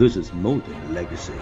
This is more than legacy.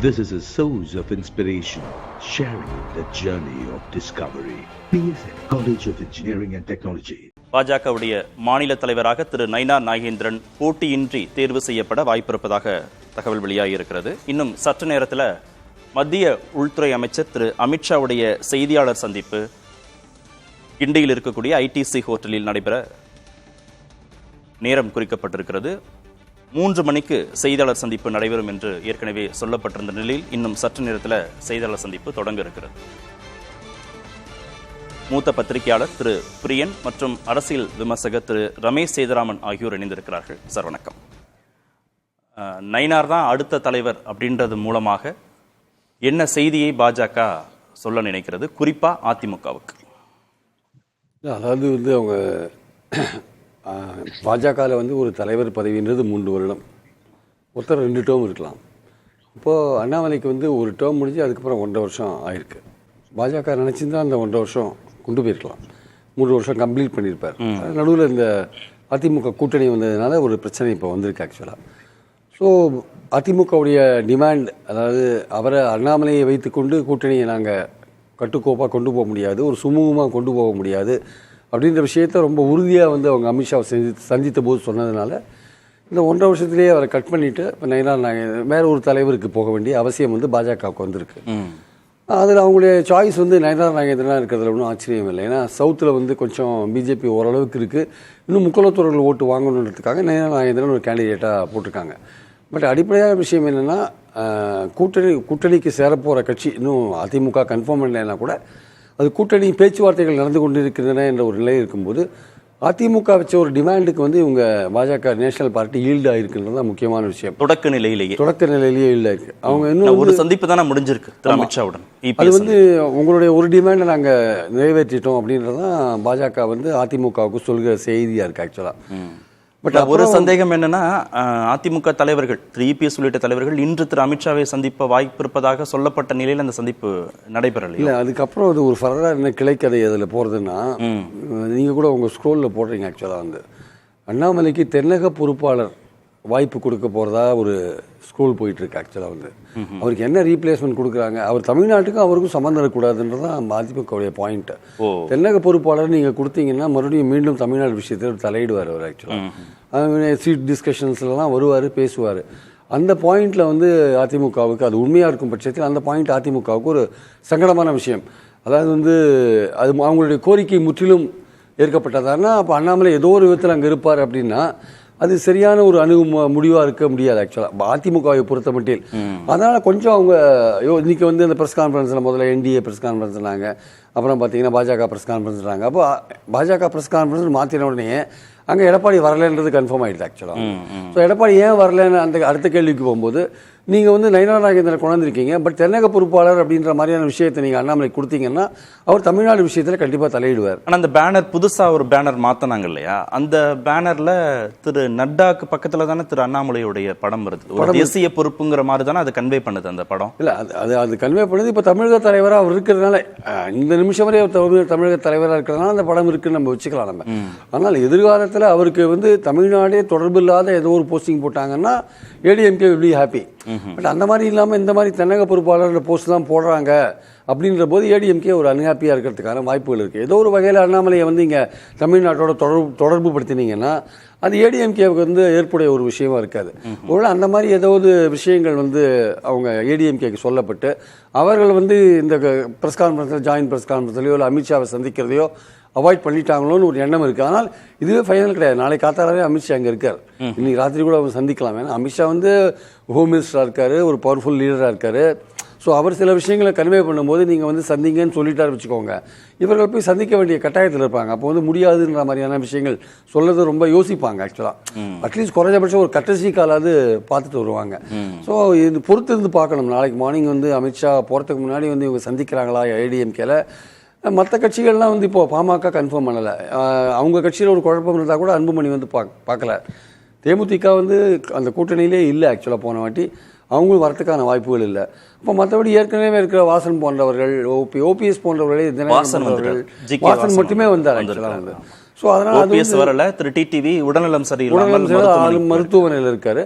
This is a source of inspiration, sharing the journey of discovery. PSN College of Engineering and Technology. பாஜகவுடைய மாநில தலைவராக திரு நயினார் நாகேந்திரன் போட்டியின்றி தேர்வு செய்யப்பட வாய்ப்பிருப்பதாக தகவல் வெளியாகியிருக்கிறது. இன்னும் சற்று நேரத்தில் மத்திய உள்துறை அமைச்சர் திரு அமித்ஷாவுடைய செய்தியாளர் சந்திப்பு கிண்டியில் இருக்கக்கூடிய ஐடிசி ஹோட்டலில் நடைபெற நேரம் குறிக்கப்பட்டிருக்கிறது. 3 மணிக்கு செய்தியாளர் சந்திப்பு நடைபெறும் என்று ஏற்கனவே சொல்லப்பட்டிருந்த நிலையில் இன்னும் சற்று நேரத்தில் செய்தியாளர் சந்திப்பு தொடங்க இருக்கிறது. மூத்த பத்திரிகையாளர் திரு பிரியன் மற்றும் அரசியல் விமர்சகர் திரு ரமேஷ் சேதுராமன் ஆகியோர் இணைந்திருக்கிறார்கள். சார் வணக்கம். நயினார் தான் அடுத்த தலைவர் அப்படின்றது மூலமாக என்ன செய்தியை பாஜக சொல்ல நினைக்கிறது, குறிப்பா அதிமுகவுக்கு? அதாவது அவங்க பாஜகவில் ஒரு தலைவர் பதவின்றது 3 வருடம், ஒருத்தர் 2 டேர்ம் இருக்கலாம். இப்போது அண்ணாமலைக்கு ஒரு டேர்ம் முடிஞ்சு அதுக்கப்புறம் 1.5 வருஷம் ஆயிருக்கு. பாஜக நினச்சிருந்தா அந்த 1.5 வருஷம் கொண்டு போயிருக்கலாம், 3 வருஷம் கம்ப்ளீட் பண்ணியிருப்பார். நடுவில் இந்த அதிமுக கூட்டணி வந்ததுனால ஒரு பிரச்சனை இப்போ வந்திருக்கு ஆக்சுவலாக. ஸோ அதிமுகவுடைய டிமாண்ட், அதாவது அவரை அண்ணாமலையை வைத்துக்கொண்டு கூட்டணியை நாங்கள் கட்டுக்கோப்பாக கொண்டு போக முடியாது, ஒரு சுமூகமாக கொண்டு போக முடியாது அப்படின்ற விஷயத்த ரொம்ப உறுதியாக அவங்க அமித்ஷாவை சந்தித்த போது சொன்னதுனால இந்த 1.5 வருஷத்துலேயே அவரை கட் பண்ணிவிட்டு இப்போ நயினார் நாகேந்திரன் வேறு ஒரு தலைவருக்கு போக வேண்டிய அவசியம் பாஜகவுக்கு வந்திருக்கு. அதில் அவங்களுடைய சாய்ஸ் நயினார் நாகேந்திரனாக இருக்கிறதுல ஒன்றும் ஆச்சரியம் இல்லை. ஏன்னா சவுத்தில் கொஞ்சம் பிஜேபி ஓரளவுக்கு இருக்குது, இன்னும் முக்கலத்தோர்கள் ஓட்டு வாங்கணுன்றதுக்காக நயினார் நாகேந்திரன் ஒரு கேண்டிடேட்டாக போட்டிருக்காங்க. பட் அடிப்படையான விஷயம் என்னென்னா, கூட்டணிக்கு சேரப்போகிற கட்சி இன்னும் அதிமுக கன்ஃபார்ம் இல்லைன்னா கூட அது கூட்டணி பேச்சுவார்த்தைகள் நடந்து கொண்டு இருக்கின்றன என்ற ஒரு நிலை இருக்கும்போது அதிமுக வச்ச ஒரு டிமாண்டுக்கு இவங்க பாஜக நேஷனல் பார்ட்டி ஈல்டு ஆகிருக்குன்றது தான் முக்கியமான விஷயம். தொடக்க நிலையிலேயே ஈல்டு ஆயிருக்கு. அவங்க இன்னும் ஒரு சந்திப்பு தானே முடிஞ்சிருக்கு அமித்ஷாவுடன். அது உங்களுடைய ஒரு டிமாண்டை நாங்கள் நிறைவேற்றிட்டோம் அப்படின்றது தான் பாஜக அதிமுகவுக்கு சொல்கிற செய்தியாக இருக்குது ஆக்சுவலாக. பட் ஒரு சந்தேகம் என்னன்னா, அதிமுக தலைவர்கள் EPS உள்ளிட்ட தலைவர்கள் இன்று திரு அமித்ஷாவை சந்திப்ப வாய்ப்பு இருப்பதாக சொல்லப்பட்ட நிலையில் அந்த சந்திப்பு நடைபெறலை. இல்லை, அதுக்கப்புறம் அது ஒரு ஃபர்தராக என்ன கிளைக்கதை அதில் போகிறதுன்னா, நீங்கள் கூட உங்கள் ஸ்க்ரோலில் போடுறீங்க ஆக்சுவலாக அண்ணாமலைக்கு தென்னக பொறுப்பாளர் வாய்ப்பு கொடுக்க போகிறதா ஒரு ஸ்க்ரோல் போயிட்டுருக்கு. ஆக்சுவலாக அவருக்கு என்ன ரீப்ளேஸ்மெண்ட் கொடுக்குறாங்க, அவர் தமிழ்நாட்டுக்கும் அவருக்கும் சம்மந்தம் இருக்கக்கூடாதுன்றது தான் அதிமுகவுடைய பாயிண்ட்டு. தென்னக பொறுப்பாளர் நீங்கள் கொடுத்தீங்கன்னா மறுபடியும் மீண்டும் தமிழ்நாடு விஷயத்தில் தலையிடுவார் அவர். ஆக்சுவலாக சீட் டிஸ்கஷன்ஸ்லாம் வருவார், பேசுவார். அந்த பாயிண்டில் அதிமுகவுக்கு அது உண்மையாக இருக்கும் பட்சத்தில் அந்த பாயிண்ட் அதிமுகவுக்கு ஒரு சங்கடமான விஷயம். அதாவது அது அவங்களுடைய கோரிக்கை முற்றிலும் ஏற்கப்பட்டதானா அப்போ அண்ணாமலை ஏதோ ஒரு விதத்தில் அங்கே இருப்பார் அப்படின்னா அது சரியான ஒரு முடிவாக இருக்க முடியாது ஆக்சுவலாக அதிமுகவை பொறுத்த மட்டில். அதனால் கொஞ்சம் அவங்க இன்னைக்கு அந்த ப்ரெஸ் கான்ஃபரன்ஸில் முதல்ல NDA ப்ரெஸ் கான்ஃபரன்ஸ்னாங்க, அப்புறம் பார்த்தீங்கன்னா பாஜக ப்ரெஸ் கான்ஃபரன்ஸ்னாங்க. அப்போ பாஜக ப்ரெஸ் கான்ஃபரன்ஸ் மாற்றின உடனே அங்கே எடப்பாடி வரலன்றது கன்ஃபார்ம் ஆகிடுது ஆக்சுவலாக. ஸோ எடப்பாடி ஏன் வரலன்னு அந்த அடுத்த கேள்விக்கு போகும்போது நீங்கள் நயினார் நாகேந்திரன் கொண்டாந்துருக்கீங்க, பட் தென்னக பொறுப்பாளர் அப்படின்ற மாதிரியான விஷயத்தை நீங்கள் அண்ணாமலை கொடுத்தீங்கன்னா அவர் தமிழ்நாடு விஷயத்தில் கண்டிப்பாக தலையிடுவார். ஆனால் அந்த பேனர் புதுசாக ஒரு பேனர் மாற்றினாங்க இல்லையா, அந்த பேனரில் திரு நட்டாக்கு பக்கத்தில் தானே திரு அண்ணாமலையுடைய படம் வருது. ஒரு தேசிய பொறுப்புங்கிற மாதிரி தானே அது கன்வே பண்ணுது அந்த படம். இல்லை, அது கன்வே பண்ணுது. இப்போ தமிழக தலைவராக அவர் இருக்கிறதுனால இந்த நிமிஷம் வரை தமிழக தலைவராக இருக்கிறதுனால அந்த படம் இருக்குன்னு நம்ம வச்சுக்கலாம் நம்ம. ஆனால் எதிர்காலத்தில் அவருக்கு தமிழ்நாடே தொடர்பு இல்லாத ஏதோ ஒரு போஸ்டிங் போட்டாங்கன்னா ADMK will be happy. But அந்த மாதிரி இல்லாமல் இந்த மாதிரி தென்னக பொறுப்பாளர் போஸ்ட் தான் போடுறாங்க அப்படின்ற போது ADMK ஒரு அன்ஹாப்பியாக இருக்கிறதுக்கான வாய்ப்புகள் இருக்குது. ஏதோ ஒரு வகையில் அண்ணாமலையை இங்கே தமிழ்நாட்டோட தொடர்பு படுத்தினீங்கன்னா அது ADMKவுக்கு ஏற்புடைய ஒரு விஷயமா இருக்காது. ஒருவேளை அந்த மாதிரி ஏதாவது விஷயங்கள் அவங்க ADMKக்கு சொல்லப்பட்டு அவர்கள் இந்த ப்ரெஸ் கான்ஃபரன்ஸில் ஜாயின்ட் ப்ரெஸ் கான்ஃபரன்ஸ்லையோ இல்லை அமித்ஷாவை சந்திக்கிறதையோ அவாய்ட் பண்ணிட்டாங்களோன்னு ஒரு எண்ணம் இருக்குது. ஆனால் இதுவே ஃபைனல் கிடையாது. நாளை காத்தாலே அமித்ஷா அங்கே இருக்கார், இன்னைக்கு ராத்திரி கூட அவர் சந்திக்கலாம். ஏன்னா அமித்ஷா ஹோம் மினிஸ்டராக இருக்கார், ஒரு பவர்ஃபுல் லீடராக இருக்கார். ஸோ அவர் சில விஷயங்களை கன்வே பண்ணும்போது நீங்கள் சந்திங்கன்னு சொல்லிட்டாரு வச்சுக்கோங்க, இவர்கள் போய் சந்திக்க வேண்டிய கட்டாயத்தில் இருப்பாங்க. அப்போ முடியாதுன்ற மாதிரியான விஷயங்கள் சொல்லது ரொம்ப யோசிப்பாங்க ஆக்சுவலாக. அட்லீஸ்ட் குறைஞ்சபட்சம் ஒரு கட்டசி காலாவது பார்த்துட்டு வருவாங்க. ஸோ இது பொறுத்து இருந்து பார்க்கணும். நாளைக்கு மார்னிங் அமித்ஷா போகிறதுக்கு முன்னாடி இவங்க சந்திக்கிறாங்களா ADMKல. மற்ற கட்சிகள்லாம் இப்போது பாமக கன்ஃபார்ம் பண்ணலை. அவங்க கட்சியில் ஒரு குழப்பம் இருந்தால் கூட அன்புமணி பார்க்கல. தேமுதிக அந்த கூட்டணியிலே இல்லை ஆக்சுவலாக போன வாட்டி, அவங்களும் வரத்துக்கான வாய்ப்புகள் இல்லை. அப்போ மற்றபடி ஏற்கனவே இருக்கிற வாசன் போன்றவர்கள், OPS போன்றவர்களே வாசன் மட்டுமே வந்தார் ஆக்சுவலாக ஸோ அதனால ஓபிஎஸ் வரல, திரு டிடிவி உடல்நலம் சரியில்லாமல் மருத்துவமனையில் இருக்காரு.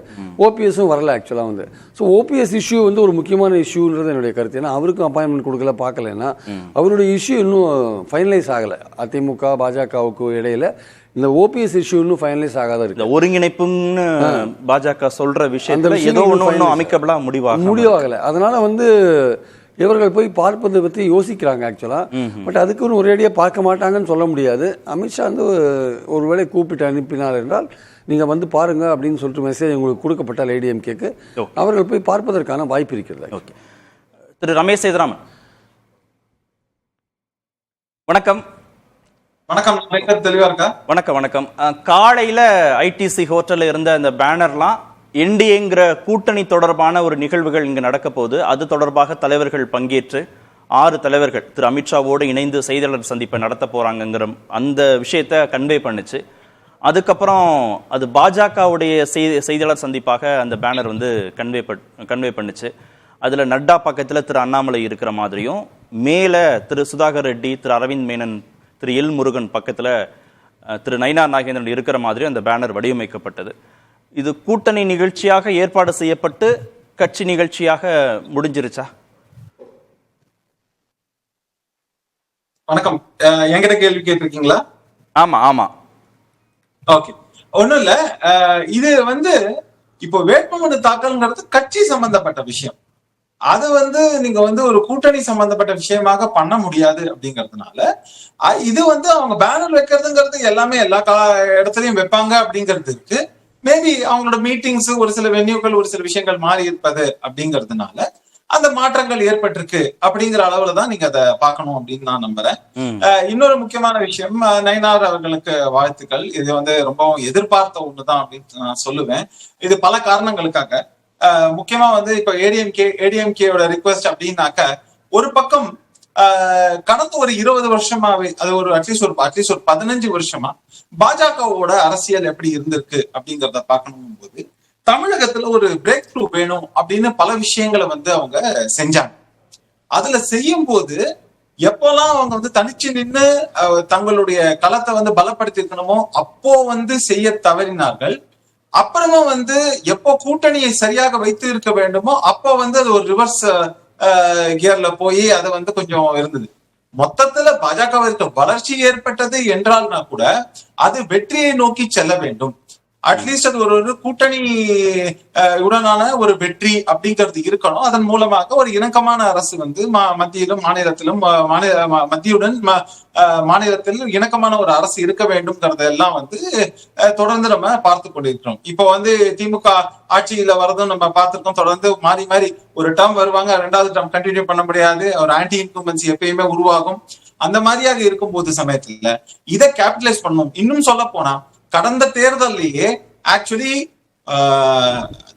ஓபிஎஸும் வரல ஆக்சுவலாக வந்து. ஸோ ஓபிஎஸ் இஷ்யூ வந்து ஒரு முக்கியமான இஷ்யூன்றது என்னுடைய கருத்து. ஏன்னா அவருக்கும் அப்பாயின்மெண்ட் கொடுக்கல, பார்க்கலன்னா அவருடைய இஷ்யூ இன்னும் ஃபைனலைஸ் ஆகலை. அதிமுக பாஜகவுக்கு இடையில இந்த ஓபிஎஸ் இஷ்யூ இன்னும் ஃபைனலைஸ் ஆகாத இருக்கு. ஒருங்கிணைப்புன்னு பாஜக சொல்ற விஷயத்துல ஏதோ ஒன்று அமிக்கபிளா முடிவாகல. அதனால வந்து இவர்கள் போய் பார்ப்பதை பற்றி யோசிக்கிறாங்க ஆக்சுவலாக. பட் அதுக்குன்னு ஒரேடியாக பார்க்க மாட்டாங்கன்னு சொல்ல முடியாது. அமித்ஷா வந்து ஒருவேளை கூப்பிட்டு அனுப்பினார் என்றால் நீங்கள் வந்து பாருங்க அப்படின்னு சொல்லிட்டு மெசேஜ் உங்களுக்கு கொடுக்கப்பட்டால் ஏடிஎம்கேக்கு அவர்கள் போய் பார்ப்பதற்கான வாய்ப்பு இருக்கிறது. ஓகே, திரு ரமேஷ் சேதுராமன் வணக்கம். வணக்கம், தெளிவா இருக்கா? வணக்கம் வணக்கம். காலையில ஐடிசி ஹோட்டல்ல இருந்த அந்த பேனர்லாம் என்டிஏங்கிற கூட்டணி தொடர்பான ஒரு நிகழ்வுகள் இங்கு நடக்க போது, அது தொடர்பாக தலைவர்கள் பங்கேற்று 6 தலைவர்கள் திரு அமித்ஷாவோடு இணைந்து செய்தியாளர் சந்திப்பை நடத்த போறாங்கிற அந்த விஷயத்த கன்வே பண்ணுச்சு. அதுக்கப்புறம் அது பாஜகவுடைய செய்தியாளர் சந்திப்பாக அந்த பேனர் வந்து கன்வே பண்ணுச்சு. அதுல நட்டா பக்கத்துல திரு அண்ணாமலை இருக்கிற மாதிரியும், மேல திரு சுதாகர் ரெட்டி, திரு அரவிந்த் மேனன், திரு எல் முருகன் பக்கத்துல திரு நயினா நாகேந்திரன் இருக்கிற மாதிரி அந்த பேனர் வடிவமைக்கப்பட்டது. இது கூட்டணி நிகழ்ச்சியாக ஏற்பாடு செய்யப்பட்டு கட்சி நிகழ்ச்சியாக முடிஞ்சிருச்சா? வணக்கம், என்கிட்ட கேள்வி கேட்டிருக்கீங்களா? ஆமா ஆமா. ஓகே, ஒண்ணும் இல்ல. இது வந்து இப்போ வேட்புமனு தாக்கல்ங்கிறது கட்சி சம்பந்தப்பட்ட விஷயம். அது வந்து நீங்க வந்து ஒரு கூட்டணி சம்பந்தப்பட்ட விஷயமாக பண்ண முடியாது அப்படிங்கிறதுனால இது வந்து அவங்க பேனர் வைக்கிறதுங்கிறது எல்லாமே எல்லா இடத்துலயும் வைப்பாங்க அப்படிங்கிறது இருக்கு. மேபி அவங்களோட மீட்டிங்ஸ், ஒரு சில வென்யூக்கள், ஒரு சில விஷயங்கள் மாறி இருப்பது அப்படிங்கிறதுனால அந்த மாற்றங்கள் ஏற்பட்டிருக்கு அப்படிங்கிற அளவுல தான் நீங்க அதை பார்க்கணும் அப்படின்னு நான் நம்புறேன். இன்னொரு முக்கியமான விஷயம், நயினார் அவர்களுக்கு வாழ்த்துக்கள். இது வந்து ரொம்பவும் எதிர்பார்த்த ஒண்ணுதான் அப்படின்னு நான் சொல்லுவேன். இது பல காரணங்களுக்காக. முக்கியமா வந்து இப்ப ஏடிஎம்கேயோட ரிக்வெஸ்ட் அப்படின்னாக்க, ஒரு பக்கம் கடந்த ஒரு 20 வருஷமாவே, அது ஒரு அட்லீஸ்ட் ஒரு 15 வருஷமா பாஜகவோட அரசியல் எப்படி இருந்திருக்கு அப்படிங்கிறத பார்க்கணும் போது, தமிழகத்துல ஒரு பிரேக் த்ரூ வேணும் அப்படின்னு பல விஷயங்களை வந்து அவங்க செஞ்சாங்க. அதுல செய்யும் போது எப்பெல்லாம் அவங்க வந்து தனிச்சு நின்று தங்களுடைய களத்தை வந்து பலப்படுத்தி இருக்கணுமோ அப்போ வந்து செய்ய தவறினார்கள். அப்புறமா வந்து எப்போ கூட்டணியை சரியாக வைத்து இருக்க வேண்டுமோ அப்போ வந்து அது ஒரு ரிவர்ஸ் கியர்ல போய் அது வந்து கொஞ்சம் இருந்தது. மொத்தத்துல பாஜகவிற்கு வளர்ச்சி ஏற்பட்டது என்றால்னா கூட அது வெற்றியை நோக்கி செல்ல வேண்டும். அட்லீஸ்ட் அது ஒரு கூட்டணி உடனான ஒரு வெற்றி அப்படிங்கிறது இருக்கணும். அதன் மூலமாக ஒரு இணக்கமான அரசு வந்து மத்தியிலும் மாநிலத்திலும் மத்தியுடன் மாநிலத்தில் இணக்கமான ஒரு அரசு இருக்க வேண்டும்ங்கிறத எல்லாம் வந்து தொடர்ந்து நம்ம பார்த்து கொண்டிருக்கிறோம். இப்போ வந்து திமுக ஆட்சியில வரதும் நம்ம பார்த்திருக்கோம். தொடர்ந்து மாறி மாறி ஒரு டேர்ம் வருவாங்க, 2வது டேர்ம் கண்டினியூ பண்ண முடியாது, ஒரு ஆன்டி இன்கும்பன்சி எப்பயுமே உருவாகும். அந்த மாதிரியாக இருக்கும் போது சமயத்துல இதை கேபிட்டலைஸ் பண்ணணும். இன்னும் சொல்ல போனா கடந்த தேர்தலையே ஆக்சுவலி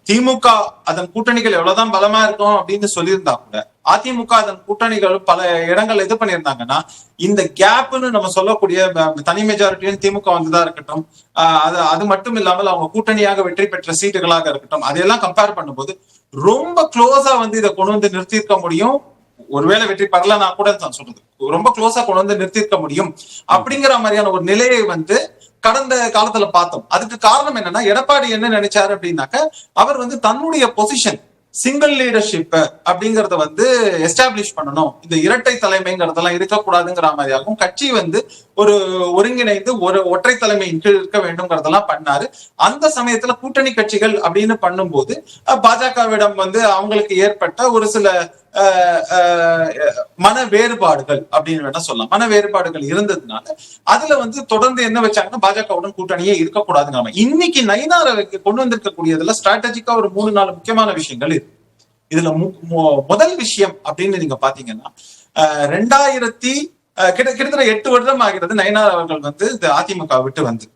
திமுக அதன் கூட்டணிகள் எவ்வளவுதான் பலமா இருக்கும் அப்படின்னு சொல்லியிருந்தா கூட அதிமுக அதன் கூட்டணிகள் பல இடங்கள் இது பண்ணியிருந்தாங்கன்னா, இந்த கேப்னு நம்ம சொல்லக்கூடிய தனி மெஜாரிட்டின்னு திமுக வந்துதான் இருக்கட்டும், அது மட்டும் இல்லாமல் அவங்க கூட்டணியாக வெற்றி பெற்ற சீட்டுகளாக இருக்கட்டும், அதையெல்லாம் கம்பேர் பண்ணும்போது ரொம்ப க்ளோஸா வந்து இதை கொண்டு வந்து நிறுத்தியிருக்க முடியும். ஒருவேளை வெற்றி பெறலன்னா கூட நான் சொல்றது ரொம்ப க்ளோஸா கொண்டு வந்து நிறுத்திருக்க முடியும் அப்படிங்கிற மாதிரியான ஒரு நிலையை வந்து கடந்த காலத்துல பார்த்தோம். அதுக்கு காரணம் என்னன்னா, எடப்பாடி என்ன நினைச்சாரு அப்படின்னாக்க, அவர் வந்து தன்னுடைய பொசிஷன் சிங்கிள் லீடர்ஷிப் அப்படிங்கறத வந்து எஸ்டாப்ளிஷ் பண்ணணும், இந்த இரட்டை தலைமைங்கிறதெல்லாம் இருக்கக்கூடாதுங்கிற மாதிரியாகவும் கட்சி வந்து ஒரு ஒருங்கிணைந்து ஒரு ஒற்றை தலைமையின் கீழ் இருக்க வேண்டும்ங்கிறதெல்லாம் பண்ணாரு. அந்த சமயத்துல கூட்டணி கட்சிகள் அப்படின்னு பண்ணும்போது பாஜகவிடம் வந்து அவங்களுக்கு ஏற்பட்ட ஒரு சில மன வேறுபாடுகள் அப்படின்னு வேணா சொல்லலாம். மன வேறுபாடுகள் இருந்ததுனால அதுல வந்து தொடர்ந்து என்ன வச்சாங்கன்னா, பாஜகவுடன் கூட்டணியே இருக்கக்கூடாதுங்க. இன்னைக்கு நயினாரை கொண்டு வந்திருக்கக்கூடியதுல ஸ்ட்ராட்டஜிக்கா ஒரு 3-4 முக்கியமான விஷயங்கள் இருக்கு. இதுல முதல் விஷயம் அப்படின்னு நீங்க பாத்தீங்கன்னா, 2000 கிட்டத்தட்ட 8 வருடம் ஆகிறது நயினார் அவர்கள் வந்து அதிமுக விட்டு வந்து.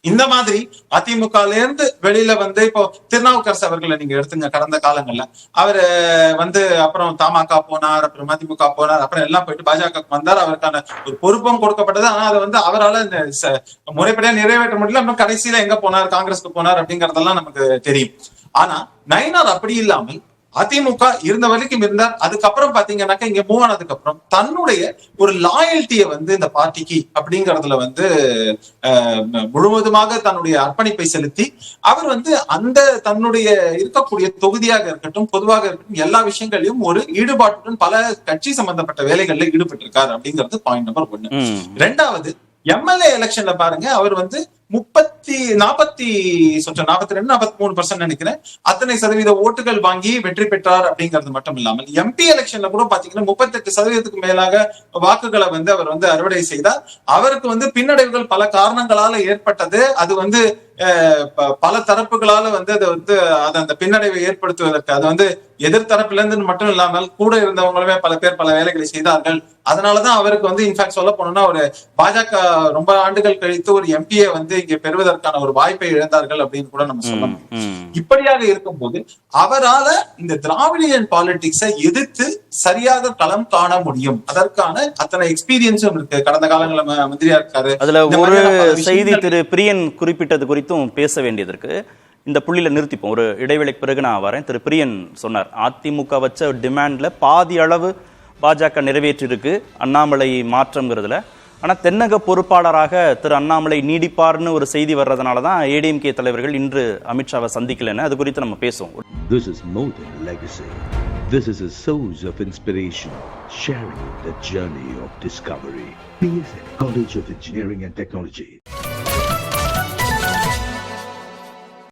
இந்த மாதிரி அதிமுகல இருந்து வெளியில வந்து இப்போ திருநாவுக்கரசு அவர்களை நீங்க எடுத்துங்க. கடந்த காலங்கள்ல அவரு வந்து அப்புறம் தமாக போனார், அப்புறம் மதிமுக போனார், அப்புறம் எல்லாம் போயிட்டு பாஜக வந்தார். அவருக்கான ஒரு பொறுப்பும் கொடுக்கப்பட்டது. ஆனா அதை வந்து அவரால் முறைப்படியா நிறைவேற்ற முடியல. அப்புறம் கடைசியில எங்க போனார், காங்கிரஸ்க்கு போனார் அப்படிங்கறதெல்லாம் நமக்கு தெரியும். ஆனா நயினார் அப்படி இல்லாமல் அதிமுக இருந்த வரைக்கும் இருந்தார். அதுக்கப்புறம் பாத்தீங்கன்னாக்கா இங்க மூவ் ஆனதுக்கு அப்புறம் தன்னுடைய ஒரு லாயல்ட்டியை வந்து இந்த பார்ட்டிக்கு அப்படிங்கறதுல வந்து முழுவதுமாக தன்னுடைய அர்ப்பணிப்பை செலுத்தி அவர் வந்து அந்த தன்னுடைய இருக்கக்கூடிய தொகுதியாக இருக்கட்டும், பொதுவாக இருக்கட்டும், எல்லா விஷயங்களையும் ஒரு ஈடுபாட்டுடன் பல கட்சி சம்பந்தப்பட்ட வேலைகள்ல ஈடுபட்டு இருக்காரு அப்படிங்கிறது பாயிண்ட் நம்பர் 1. ரெண்டாவது, எம்எல்ஏ எலெக்ஷன்ல பாருங்க, அவர் வந்து 43% நினைக்கிறேன் அத்தனை சதவீத ஓட்டுகள் வாங்கி வெற்றி பெற்றார் அப்படிங்கிறது மட்டும் இல்லாமல் எம்பி எலெக்ஷன்ல கூட பாத்தீங்கன்னா 38% மேலாக வாக்குகளை வந்து அவர் வந்து அறுவடை செய்தார். அவருக்கு வந்து பின்னடைவுகள் பல காரணங்களால ஏற்பட்டது. அது வந்து பல தரப்புகளால வந்து அது வந்து அந்த பின்னடைவை ஏற்படுத்துவதற்கு அது வந்து எதிர்த்தரப்புல இருந்து மட்டும் இல்லாமல் கூட இருந்தவங்களுமே பல பேர் பல வேலைகளை செய்தார்கள். அதனாலதான் அவருக்கு வந்து இன்ஃபேக்ட் சொல்ல போனோம்னா ஒரு பாஜக ரொம்ப ஆண்டுகள் கழித்து ஒரு எம்பியை வந்து இங்க பெறுவதற்கான ஒரு வாய்ப்பை இழந்தார்கள் அப்படின்னு கூட நம்ம சொல்ல முடியும். இப்படியாக இருக்கும்போது அவரால இந்த திராவிடியன் பாலிடிக்ஸை எதிர்த்து சரியாக களம் காண முடியும். அதற்கான அத்தனை எக்ஸ்பீரியன்ஸும் இருக்கு. கடந்த காலங்களில் மந்திரியா இருக்காரு. அதுல ஒரு செய்தி திரு பிரியன் குறிப்பிட்டது குறித்தும் பேச வேண்டியது இருக்கு. இந்த புள்ளியில நிறுத்திப்போம். ஒரு இடைவெளிக்கு பிறகு நான் வரேன். திரு பிரியன் சொன்னார், அதிமுக வச்ச டிமாண்ட்ல பாதி அளவு பாஜக நிறைவேற்றி இருக்கு அண்ணாமலை மாற்றம்ங்கிறதுல. ஆனா தென்னக பொறுப்பாளராக திரு அண்ணாமலை நீடிப்பார்னு ஒரு செய்தி வர்றதுனாலதான் ஏடிஎம்கே தலைவர்கள் இன்று அமித்ஷாவை சந்திக்கலன்னு அது குறித்து நம்ம பேசுவோம். This is more than a legacy. This is a source of inspiration, sharing the journey of discovery. PSN College of Engineering and Technology.